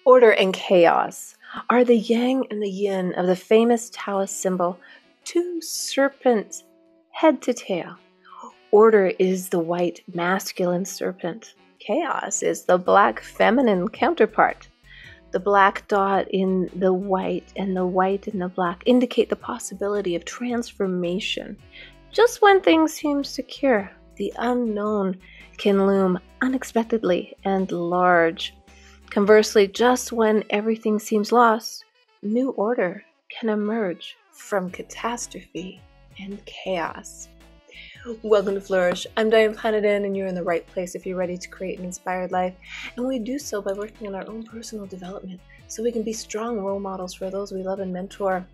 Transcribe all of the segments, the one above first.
Order and chaos are the yang and the yin of the famous Taoist symbol, two serpents, head to tail. Order is the white masculine serpent. Chaos is the black feminine counterpart. The black dot in the white and the white in the black indicate the possibility of transformation. Just when things seem secure, the unknown can loom unexpectedly and large. Conversely, just when everything seems lost, new order can emerge from catastrophe and chaos. Welcome to Flourish. I'm Diane, Planidin, and you're in the right place if you're ready to create an inspired life. And we do so by working on our own personal development so we can be strong role models for those we love and mentor.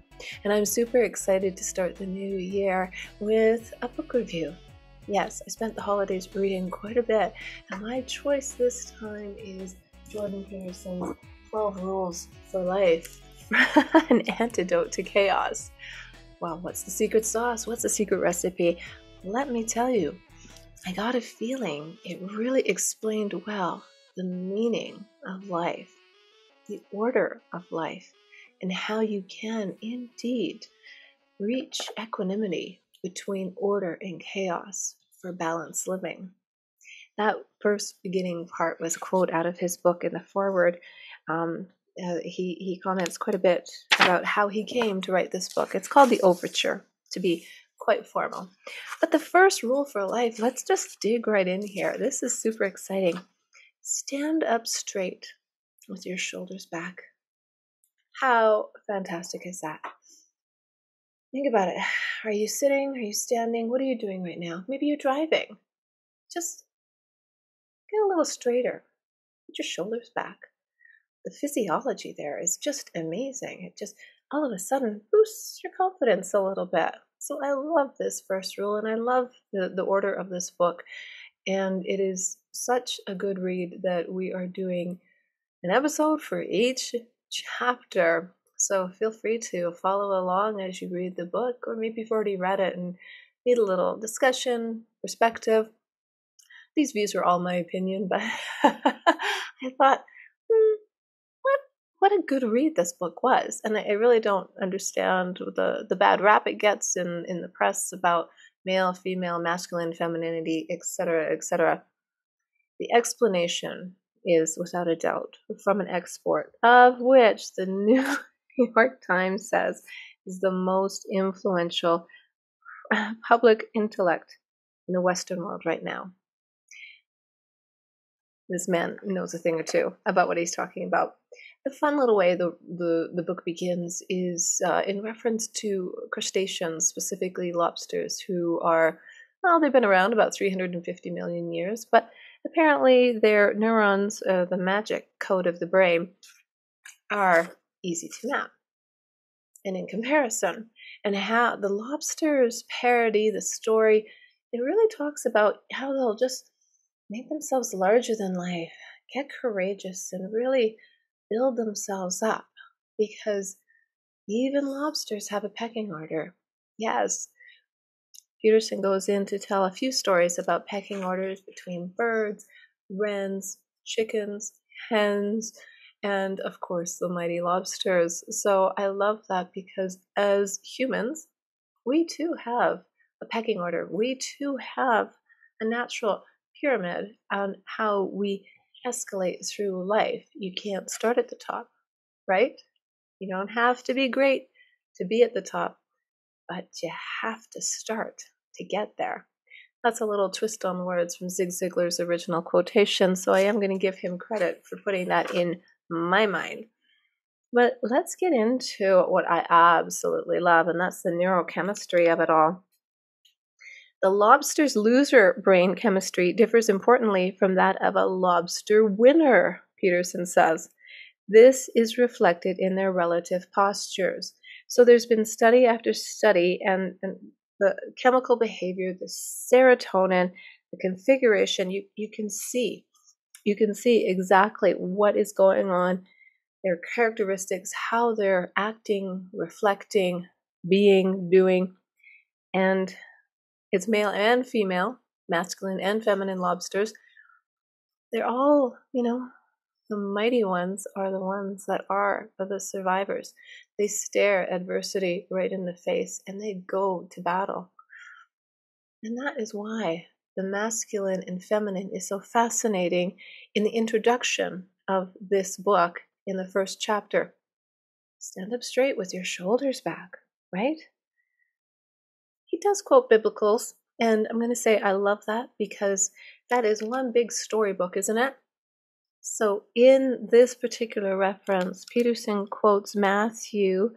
And I'm super excited to start the new year with a book review. Yes, I spent the holidays reading quite a bit, and my choice this time is Jordan Peterson's 12 Rules for Life, an antidote to chaos. Well, what's the secret sauce? What's the secret recipe? Let me tell you, I got a feeling it really explained well the meaning of life, the order of life, and how you can indeed reach equanimity between order and chaos for balanced living. That first beginning part was a quote out of his book in the foreword. He comments quite a bit about how he came to write this book. It's called The Overture, to be quite formal. But the first rule for life, let's just dig right in here. This is super exciting. Stand up straight with your shoulders back. How fantastic is that? Think about it. Are you sitting? Are you standing? What are you doing right now? Maybe you're driving. Just get a little straighter. Put your shoulders back. The physiology there is just amazing. It just all of a sudden boosts your confidence a little bit. So I love this first rule, and I love the order of this book. And it is such a good read that we are doing an episode for each chapter. So feel free to follow along as you read the book, or maybe you've already read it and need a little discussion, perspective. These views are all my opinion, but I thought, what a good read this book was. And I really don't understand the bad rap it gets in the press about male, female, masculine, femininity, etc., etc. The explanation is, without a doubt, from an export, of which the New York Times says is the most influential public intellect in the Western world right now. This man knows a thing or two about what he's talking about. The fun little way the book begins is in reference to crustaceans, specifically lobsters, who are, well, they've been around about 350 million years, but apparently their neurons, the magic code of the brain, are easy to map. And in comparison, and how the lobsters parody the story, it really talks about how they'll just make themselves larger than life, get courageous, and really build themselves up, because even lobsters have a pecking order. Yes, Peterson goes in to tell a few stories about pecking orders between birds, wrens, chickens, hens, and of course the mighty lobsters. So I love that, because as humans, we too have a pecking order. We too have a natural pyramid on how we escalate through life. You can't start at the top, right? You don't have to be great to be at the top, but you have to start to get there. That's a little twist on words from Zig Ziglar's original quotation, so I am going to give him credit for putting that in my mind. But let's get into what I absolutely love, and that's the neurochemistry of it all. The lobster's loser brain chemistry differs importantly from that of a lobster winner, Peterson says. This is reflected in their relative postures. So there's been study after study, and the chemical behavior, the serotonin, the configuration, you can see exactly what is going on, their characteristics, how they're acting, reflecting, being, doing, and it's male and female, masculine and feminine lobsters. They're all, The mighty ones are the ones that are the survivors. They stare adversity right in the face and they go to battle. And that is why the masculine and feminine is so fascinating in the introduction of this book in the first chapter. Stand up straight with your shoulders back, right? He does quote biblicals, and I'm going to say I love that because that is one big storybook, isn't it? So in this particular reference, Peterson quotes Matthew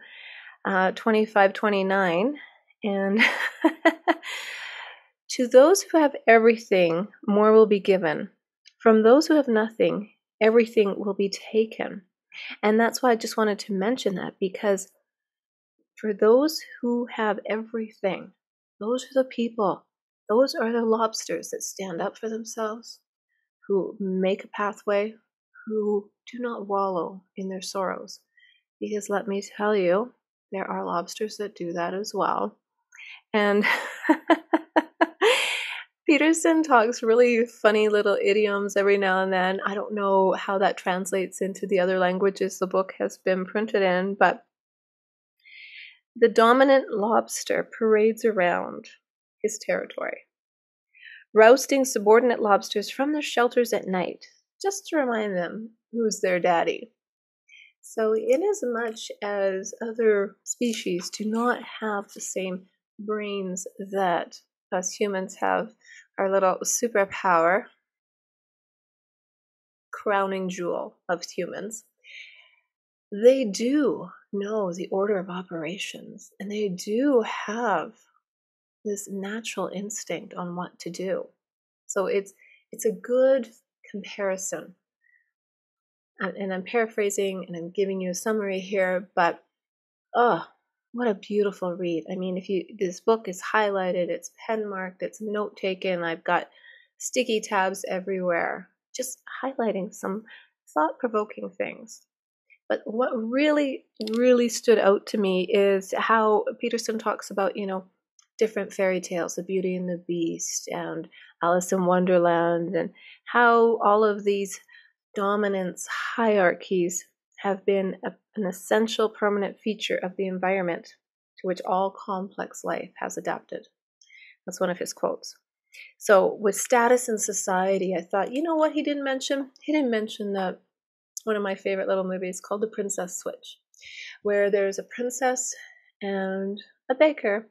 25:29, and to those who have everything, more will be given. From those who have nothing, everything will be taken. And that's why I just wanted to mention that, because for those who have everything, those are the people, those are the lobsters that stand up for themselves, who make a pathway, who do not wallow in their sorrows. Because let me tell you, there are lobsters that do that as well. And Peterson talks really funny little idioms every now and then. I don't know how that translates into the other languages the book has been printed in, but the dominant lobster parades around his territory, rousting subordinate lobsters from their shelters at night, just to remind them who's their daddy. So inasmuch as other species do not have the same brains that us humans have, our little superpower, crowning jewel of humans, they do know the order of operations, and they do have this natural instinct on what to do. So it's a good comparison. And I'm paraphrasing and I'm giving you a summary here, but oh, what a beautiful read. I mean, this book is highlighted, it's pen marked, it's note taken. I've got sticky tabs everywhere, just highlighting some thought-provoking things. But what really, really stood out to me is how Peterson talks about, different fairy tales, The Beauty and the Beast and Alice in Wonderland, and how all of these dominance hierarchies have been an essential permanent feature of the environment to which all complex life has adapted. That's one of his quotes. So with status in society, I thought, you know what he didn't mention? He didn't mention that one of my favorite little movies called The Princess Switch, where there's a princess and a baker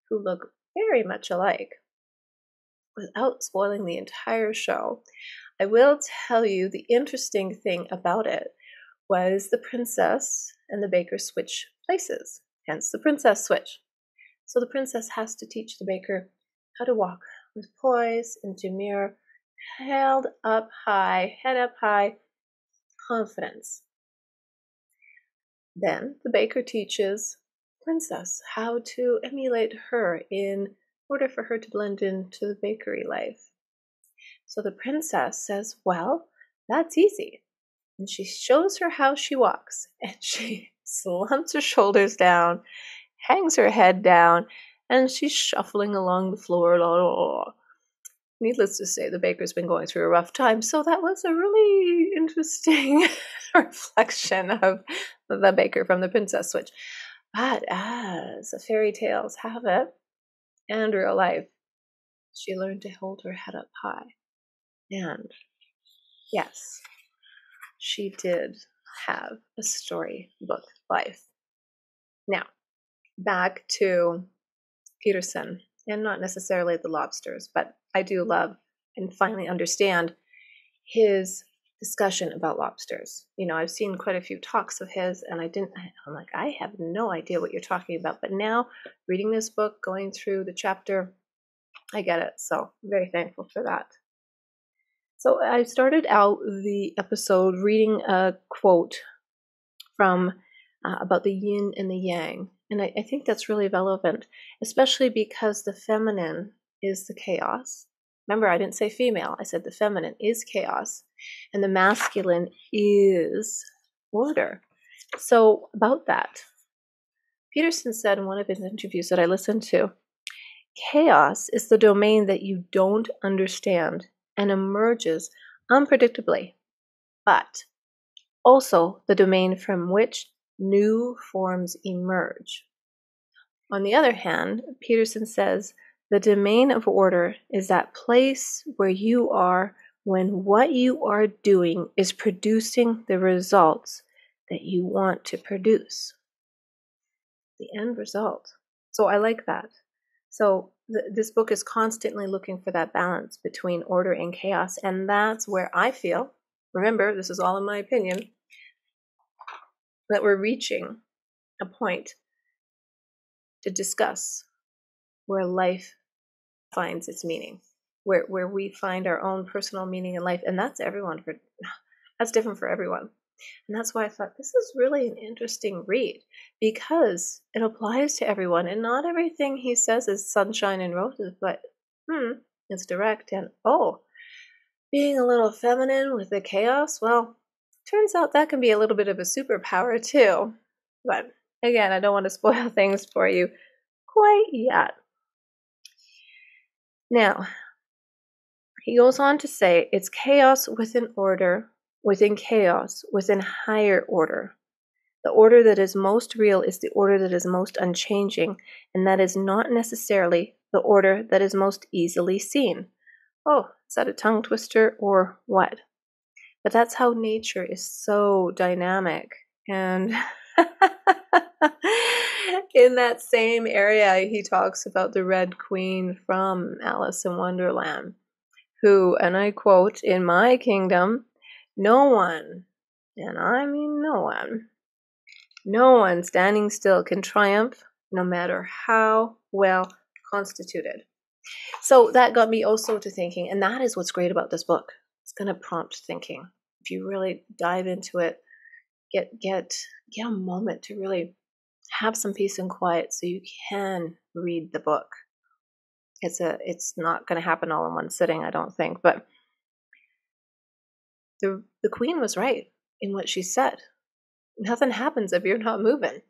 who look very much alike. Without spoiling the entire show, I will tell you the interesting thing about it was the princess and the baker switch places, hence the princess switch. So the princess has to teach the baker how to walk with poise and demure, held up high, head up high, confidence. Then the baker teaches princess how to emulate her in order for her to blend into the bakery life. So the princess says, well, that's easy. And she shows her how she walks, and she slumps her shoulders down, hangs her head down, and she's shuffling along the floor. Needless to say, the baker's been going through a rough time, so that was a really interesting reflection of the baker from The Princess Switch. But as the fairy tales have it, and real life, she learned to hold her head up high. And yes, she did have a storybook life. Now, back to Peterson, and not necessarily the lobsters, but I do love and finally understand his discussion about lobsters. I've seen quite a few talks of his, and I'm like, I have no idea what you're talking about. But now, reading this book, going through the chapter, I get it. So I'm very thankful for that. So I started out the episode reading a quote from about the yin and the yang. And I think that's really relevant, especially because the feminine is the chaos. Remember, I didn't say female. I said the feminine is chaos, and the masculine is order. So about that, Peterson said in one of his interviews that I listened to, chaos is the domain that you don't understand and emerges unpredictably. But also the domain from which new forms emerge. On the other hand, Peterson says the domain of order is that place where you are when what you are doing is producing the results that you want to produce. The end result. So I like that. So this book is constantly looking for that balance between order and chaos. And that's where I feel, remember, this is all in my opinion, that we're reaching a point to discuss where life finds its meaning, where we find our own personal meaning in life. And that's that's different for everyone. And that's why I thought this is really an interesting read, because it applies to everyone. And not everything he says is sunshine and roses, but it's direct. And being a little feminine with the chaos, well, turns out that can be a little bit of a superpower too. But again, I don't want to spoil things for you quite yet. Now, he goes on to say it's chaos within order, within chaos, within higher order. The order that is most real is the order that is most unchanging, and that is not necessarily the order that is most easily seen. Oh, is that a tongue twister or what? But that's how nature is so dynamic. And in that same area, he talks about the Red Queen from Alice in Wonderland, who, and I quote, "In my kingdom, no one, and I mean no one standing still can triumph, no matter how well constituted." So that got me also to thinking, and that is what's great about this book. It's going to prompt thinking. If you really dive into it, get a moment to really have some peace and quiet so you can read the book. It's not going to happen all in one sitting, I don't think, but the queen was right in what she said. Nothing happens if you're not moving.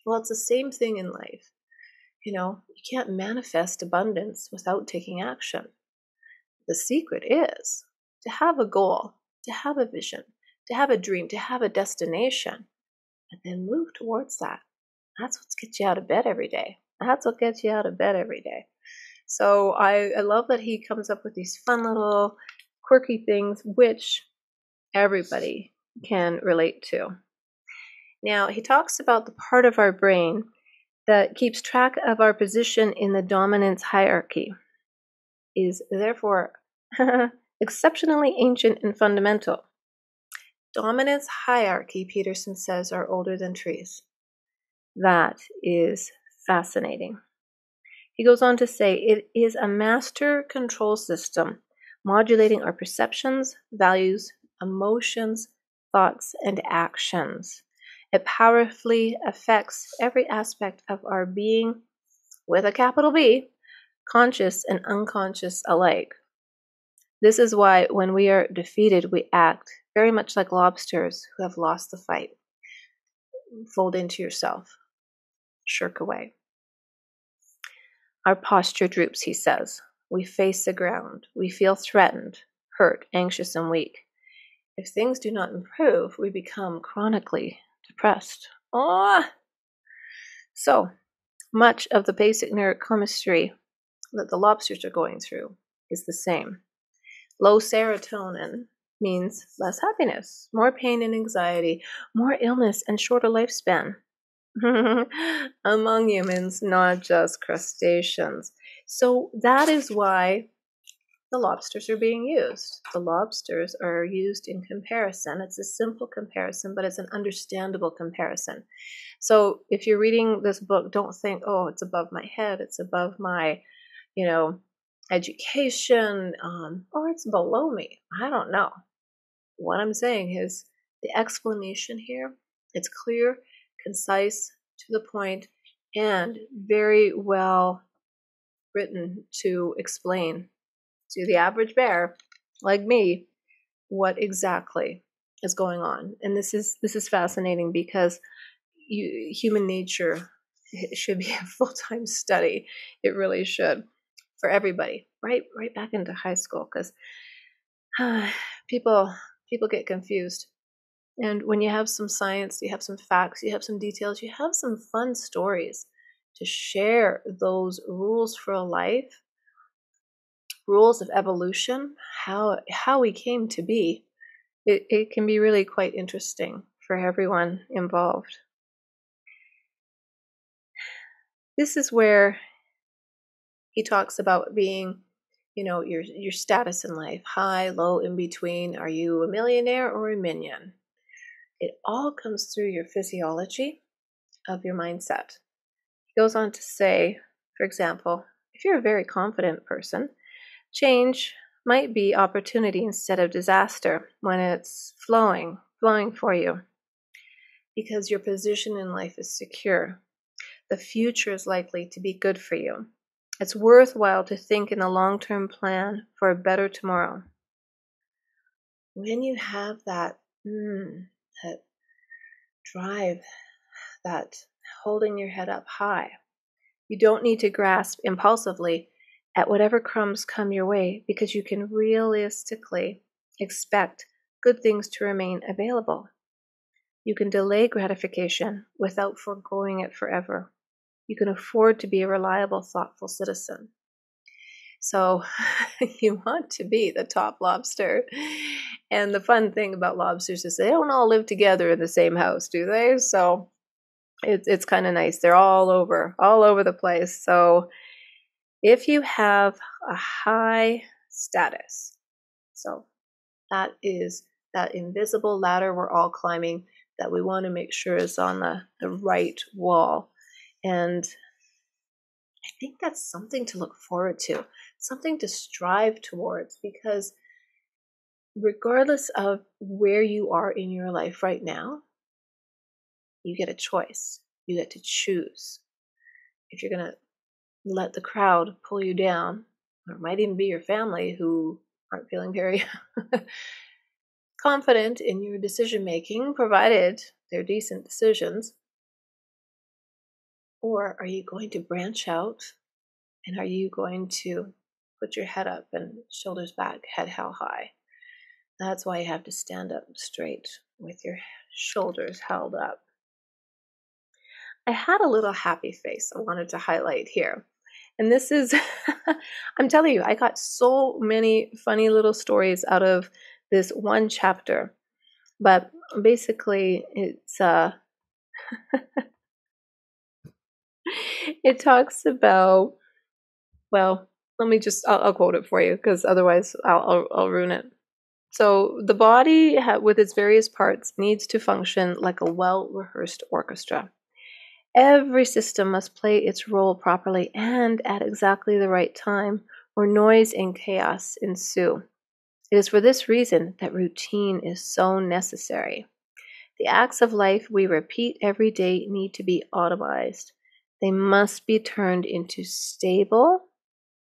Well, it's the same thing in life. You can't manifest abundance without taking action. The secret is to have a goal, to have a vision, to have a dream, to have a destination, and then move towards that. That's what gets you out of bed every day. So I love that he comes up with these fun little quirky things which everybody can relate to. Now, he talks about the part of our brain that keeps track of our position in the dominance hierarchy, is therefore exceptionally ancient and fundamental. Dominance hierarchy, Peterson says, are older than trees. That is fascinating. He goes on to say it is a master control system modulating our perceptions, values, emotions, thoughts, and actions. It powerfully affects every aspect of our being, with a capital B, conscious and unconscious alike. This is why when we are defeated, we act very much like lobsters who have lost the fight. Fold into yourself. Shirk away. Our posture droops, he says. We face the ground. We feel threatened, hurt, anxious, and weak. If things do not improve, we become chronically depressed. So much of the basic neurochemistry that the lobsters are going through is the same. Low serotonin means less happiness, more pain and anxiety, more illness, and shorter lifespan. Among humans, not just crustaceans. So that is why the lobsters are being used. The lobsters are used in comparison. It's a simple comparison, but it's an understandable comparison. So if you're reading this book, don't think, oh, it's above my head, it's above my, education, or it's below me. I don't know. What I'm saying is the explanation here, it's clear, concise, to the point, and very well written to explain to the average bear like me what exactly is going on. And this is fascinating because human nature should be a full-time study. It really should, for everybody, right back into high school, because people get confused. And when you have some science, you have some facts, you have some details, you have some fun stories to share those rules for life, rules of evolution, how we came to be, it can be really quite interesting for everyone involved. This is where he talks about being, your status in life, high, low, in between. Are you a millionaire or a minion? It all comes through your physiology of your mindset. He goes on to say, for example, if you're a very confident person, change might be opportunity instead of disaster when it's flowing for you, because your position in life is secure. The future is likely to be good for you. It's worthwhile to think in a long-term plan for a better tomorrow. When you have that drive, that holding your head up high, you don't need to grasp impulsively at whatever crumbs come your way, because you can realistically expect good things to remain available. You can delay gratification without foregoing it forever. You can afford to be a reliable, thoughtful citizen. So you want to be the top lobster. And the fun thing about lobsters is they don't all live together in the same house, do they? So it's kind of nice. They're all over the place. So if you have a high status, so that is that invisible ladder we're all climbing that we want to make sure is on the right wall. And I think that's something to look forward to, something to strive towards, because regardless of where you are in your life right now, you get a choice. You get to choose. If you're going to let the crowd pull you down, or it might even be your family who aren't feeling very confident in your decision making, provided they're decent decisions, or are you going to branch out, and are you going to put your head up and shoulders back, head held high? That's why you have to stand up straight with your shoulders held up. I had a little happy face I wanted to highlight here. And this is, I'm telling you, I got so many funny little stories out of this one chapter. But basically, it's it talks about, well, let me just, I'll quote it for you, because otherwise I'll ruin it. So the body, with its various parts, needs to function like a well-rehearsed orchestra. Every system must play its role properly and at exactly the right time, or noise and chaos ensue. It is for this reason that routine is so necessary. The acts of life we repeat every day need to be automized. They must be turned into stable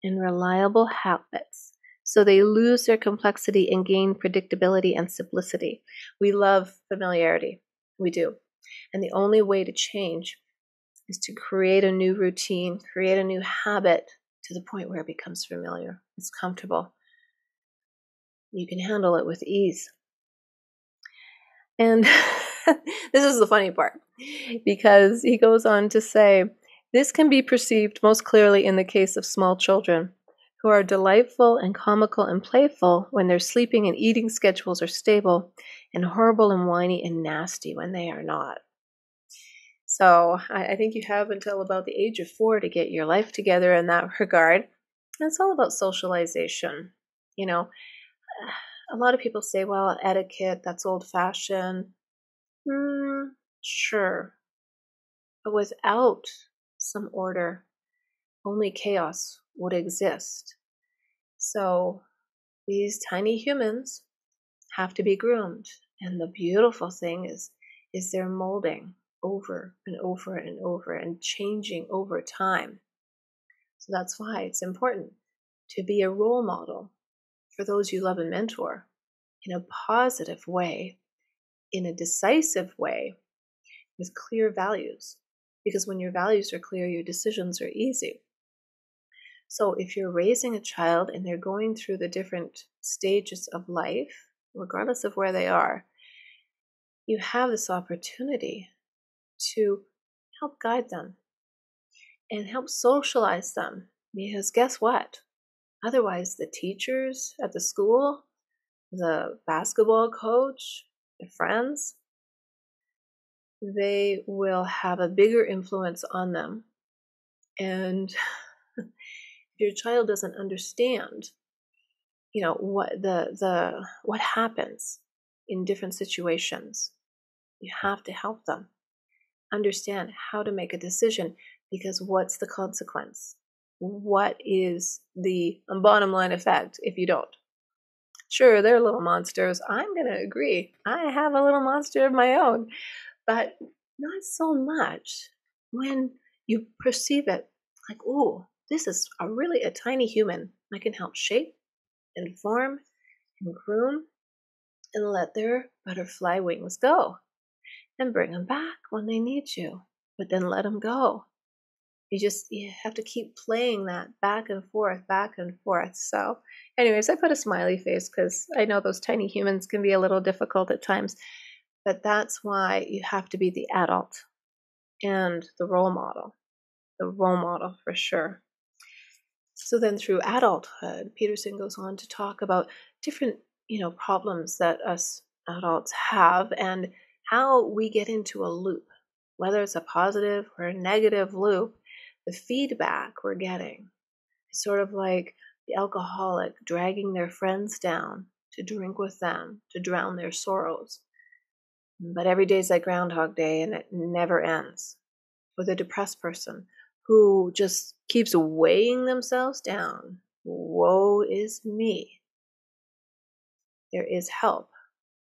and reliable habits, so they lose their complexity and gain predictability and simplicity. We love familiarity. We do. And the only way to change is to create a new routine, create a new habit to the point where it becomes familiar. It's comfortable. You can handle it with ease. And this is the funny part, because he goes on to say, this can be perceived most clearly in the case of small children, who are delightful and comical and playful when their sleeping and eating schedules are stable, and horrible and whiny and nasty when they are not. So I think you have until about the age of 4 to get your life together in that regard. And it's all about socialization. A lot of people say, well, etiquette, that's old-fashioned. Sure. But without some order, only chaos would exist. So these tiny humans have to be groomed. And the beautiful thing is they're molding over and over and over and changing over time. So that's why it's important to be a role model for those you love and mentor in a positive way, in a decisive way, with clear values. Because when your values are clear, your decisions are easy. So if you're raising a child and they're going through the different stages of life, regardless of where they are, you have this opportunity to help guide them and help socialize them. Because guess what? Otherwise, the teachers at the school, the basketball coach, the friends, they will have a bigger influence on them. And if your child doesn't understand, what happens in different situations, you have to help them understand how to make a decision, because what's the consequence? What is the bottom line effect if you don't? Sure, they're little monsters. I'm going to agree. I have a little monster of my own, but not so much when you perceive it like, oh, this is a tiny human. I can help shape and form and groom and let their butterfly wings go and bring them back when they need you, but then let them go. You have to keep playing that back and forth. So anyways, I put a smiley face because I know those tiny humans can be a little difficult at times, but that's why you have to be the adult and the role model for sure. So then through adulthood, Peterson goes on to talk about different, problems that us adults have and how we get into a loop, whether it's a positive or a negative loop. The feedback we're getting is sort of like the alcoholic dragging their friends down to drink with them, to drown their sorrows. But every day's like Groundhog Day and it never ends. Or the depressed person who just keeps weighing themselves down. Woe is me. There is help.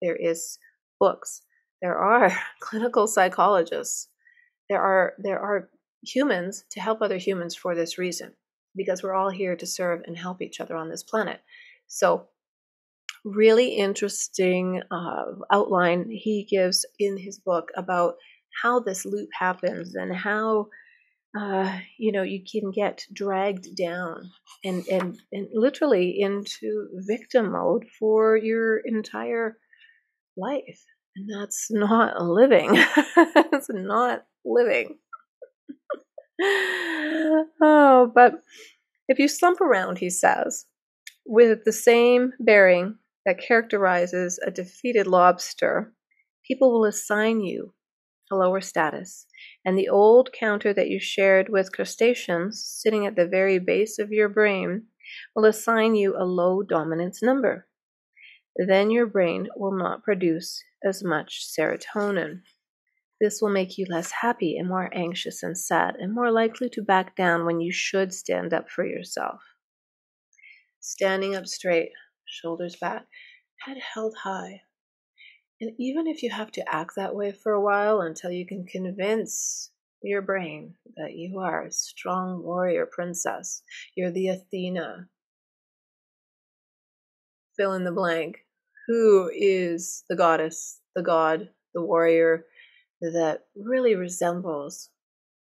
There is books. There are clinical psychologists. There are humans to help other humans for this reason, because we're all here to serve and help each other on this planet. So really interesting outline he gives in his book about how this loop happens and how you can get dragged down and literally into victim mode for your entire life. And that's not living. It's not living. Oh, but if you slump around, he says, with the same bearing that characterizes a defeated lobster, people will assign you a lower status, and the old counter that you shared with crustaceans, sitting at the very base of your brain, will assign you a low dominance number. Then your brain will not produce as much serotonin. This will make you less happy and more anxious and sad and more likely to back down when you should stand up for yourself. Standing up straight, shoulders back, head held high. And even if you have to act that way for a while until you can convince your brain that you are a strong warrior princess, you're the Athena, fill in the blank, who is the goddess, the god, the warrior that really resembles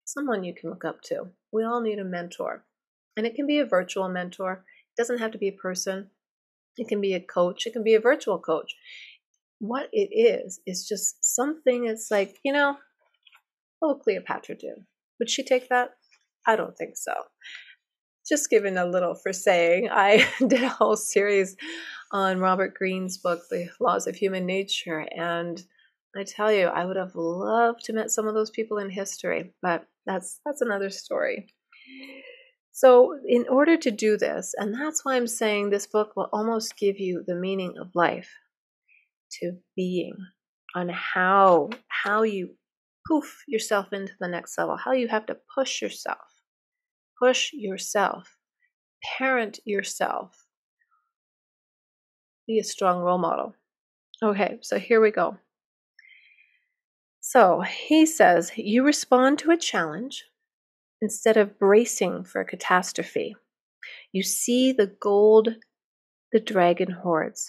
someone you can look up to. We all need a mentor. And it can be a virtual mentor. It doesn't have to be a person. It can be a coach. It can be a virtual coach. What it is just something. It's like, what will Cleopatra do? Would she take that? I don't think so. Just giving a little for saying, I did a whole series on Robert Greene's book, The Laws of Human Nature, and I tell you, I would have loved to meet some of those people in history, but that's another story. So in order to do this, and that's why I'm saying this book will almost give you the meaning of life, to being, on how you poof yourself into the next level, how you have to push yourself, parent yourself, be a strong role model. Okay, so here we go. So he says, you respond to a challenge instead of bracing for a catastrophe. You see the gold the dragon hoards,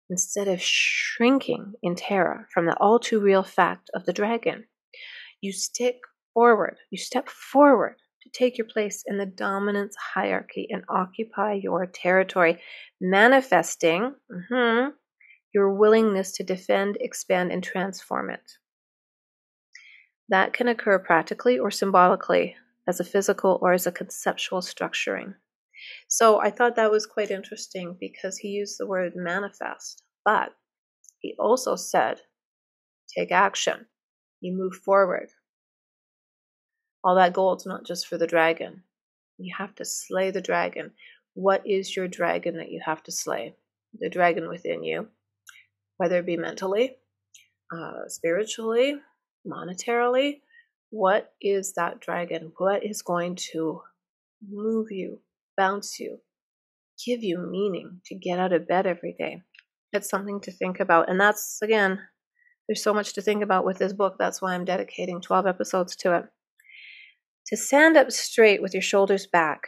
instead of shrinking in terror from the all too real fact of the dragon. You step forward to take your place in the dominance hierarchy and occupy your territory, manifesting your willingness to defend, expand, and transform it. That can occur practically or symbolically as a physical or as a conceptual structuring. So I thought that was quite interesting because he used the word manifest, but he also said, take action. You move forward. All that gold's not just for the dragon. You have to slay the dragon. What is your dragon that you have to slay? The dragon within you, whether it be mentally, spiritually, monetarily. What is that dragon? What is going to move you, bounce you, give you meaning to get out of bed every day? It's something to think about. And that's, again, there's so much to think about with this book. That's why I'm dedicating 12 episodes to it. To stand up straight with your shoulders back,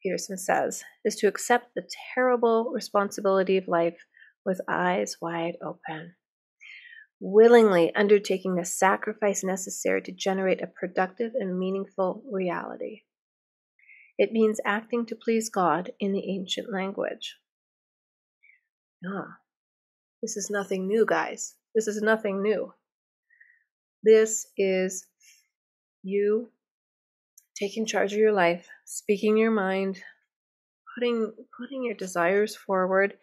Peterson says, is to accept the terrible responsibility of life with eyes wide open, willingly undertaking the sacrifice necessary to generate a productive and meaningful reality. It means acting to please God in the ancient language. This is nothing new, guys. This is nothing new. This is you taking charge of your life, speaking your mind, putting your desires forward.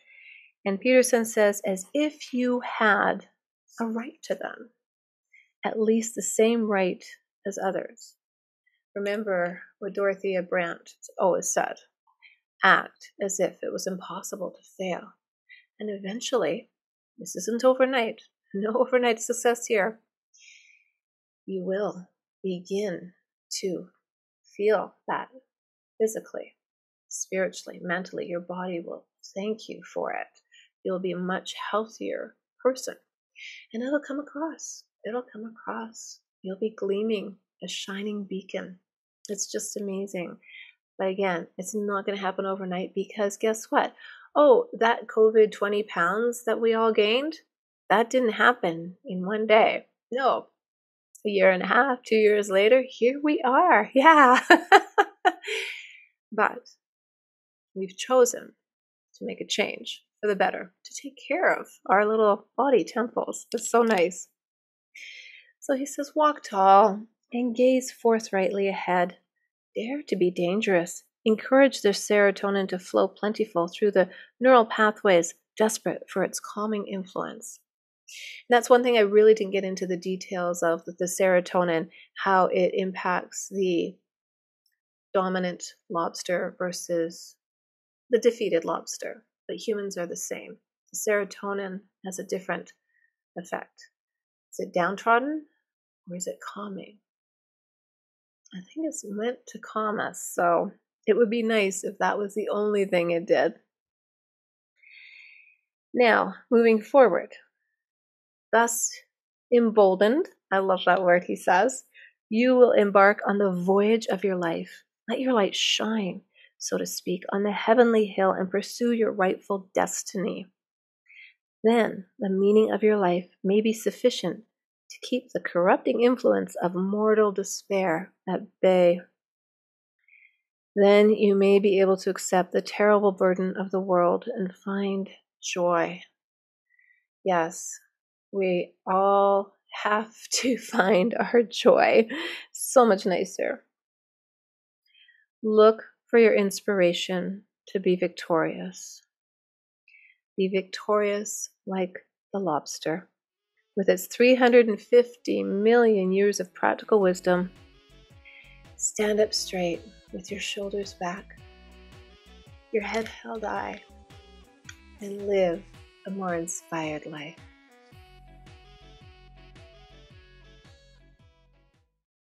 And Peterson says, as if you had a right to them, at least the same right as others. Remember what Dorothea Brandt always said, act as if it was impossible to fail. And eventually, this isn't overnight, no overnight success here, you will begin to feel that physically, spiritually, mentally. Your body will thank you for it. You'll be a much healthier person. And it'll come across. You'll be gleaming, a shining beacon. It's just amazing. But again, it's not going to happen overnight because guess what? Oh, that COVID 20 pounds that we all gained, that didn't happen in one day. No. A year and a half, 2 years later, here we are. Yeah. But we've chosen to make a change for the better, to take care of our little body temples. It's so nice. So he says, walk tall and gaze forthrightly ahead. Dare to be dangerous. Encourage their serotonin to flow plentiful through the neural pathways, desperate for its calming influence. And that's one thing I really didn't get into the details of, the serotonin, how it impacts the dominant lobster versus the defeated lobster. But humans are the same. The serotonin has a different effect. Is it downtrodden or is it calming? I think it's meant to calm us, so it would be nice if that was the only thing it did. Now, moving forward. Thus emboldened, I love that word he says, you will embark on the voyage of your life. Let your light shine, so to speak, on the heavenly hill and pursue your rightful destiny. Then the meaning of your life may be sufficient to keep the corrupting influence of mortal despair at bay. Then you may be able to accept the terrible burden of the world and find joy. Yes, we all have to find our joy. So much nicer. Look for your inspiration to be victorious. Be victorious like the lobster. With its 350 million years of practical wisdom, stand up straight with your shoulders back, your head held high, and live a more inspired life.